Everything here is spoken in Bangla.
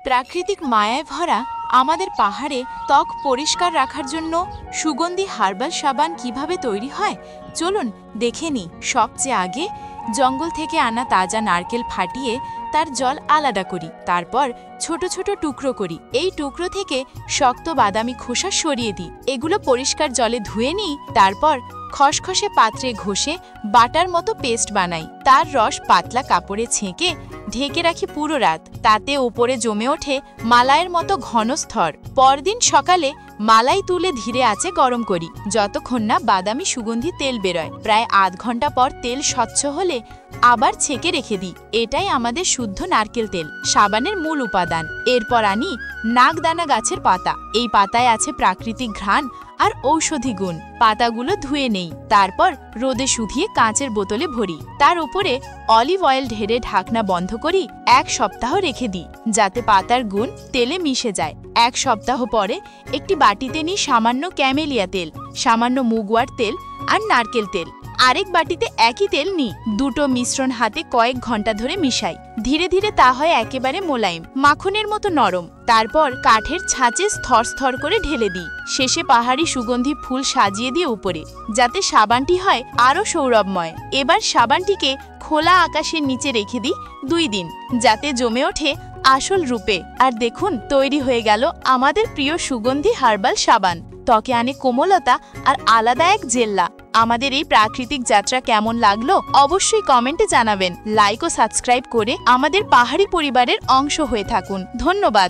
প্রাকৃতিক মায়ায় ভরা আমাদের পাহাড়ে ত্বক পরিষ্কার রাখার জন্য সুগন্ধি হার্বাল সাবান কিভাবে তৈরি হয় চলুন দেখে নিই। সবচেয়ে আগে জঙ্গল থেকে আনা তাজা নারকেল ফাটিয়ে তার জল আলাদা করি, তারপর ছোট ছোট টুকরো করি। এই টুকরো থেকে শক্ত বাদামি খোসা সরিয়ে দিই। এগুলো পরিষ্কার জলে ধুয়ে নিই, তারপর খসখসে পাত্রে ঘষে বাটার মতো পেস্ট বানাই। তার রস পাতলা কাপড়ে ছেঁকে ঢেকে রাখি পুরো রাত। তাতে উপরে জমে ওঠে মালাইয়ের মতো ঘন স্তর। পরদিন সকালে মালাই তুলে ধীরে আঁচে গরম করি, যতক্ষণ না বাদামি সুগন্ধি তেল বেরোয়। প্রায় আধ ঘন্টা পর তেল স্বচ্ছ হলে আবার ছেঁকে রেখে দিই। এটাই আমাদের শুদ্ধ নারকেল তেল, সাবানের মূল উপাদান। এরপর আনি নাগদানা গাছের পাতা। এই পাতায় আছে প্রাকৃতিক ঘ্রাণ আর ঔষধি গুণ। পাতাগুলো ধুয়ে নেই, তারপর রোদে শুধিয়ে কাঁচের বোতলে ভরি। তার উপরে অলিভ অয়েল ঢেলে ঢাকনা বন্ধ করি। 1 সপ্তাহ রেখে দিই যাতে পাতার গুণ তেলে মিশে যায়। 1 সপ্তাহ পরে একটি বাটিতে নিই সামান্য ক্যামেলিয়া তেল, সামান্য মুগওয়ার তেল আর নারকেল তেল। আরেক বাটিতে একই তেল নিই। দুটো মিশ্রণ হাতে কয়েক ঘন্টা ধরে মিশাই। ধীরে ধীরে তা হয় একেবারে মোলায়েম, মাখনের মতো নরম। তারপর কাঠের ছাঁচে স্তর স্তর করে ঢেলে দিই। শেষে পাহাড়ি সুগন্ধি ফুল সাজিয়ে দিয়ে উপরে, যাতে সাবানটি হয় আরও সৌরভময়। এবার সাবানটিকে খোলা আকাশের নিচে রেখে দিই 2 দিন, যাতে জমে ওঠে আসল রূপে। আর দেখুন, তৈরি হয়ে গেল আমাদের প্রিয় সুগন্ধি হার্বাল সাবান। ত্বকে আনে কোমলতা আর আলাদা এক জেল্লা। আমাদের এই প্রাকৃতিক যাত্রা কেমন লাগলো অবশ্যই কমেন্টে জানাবেন। লাইক ও সাবস্ক্রাইব করে আমাদের পাহাড়ি পরিবারের অংশ হয়ে থাকুন। ধন্যবাদ।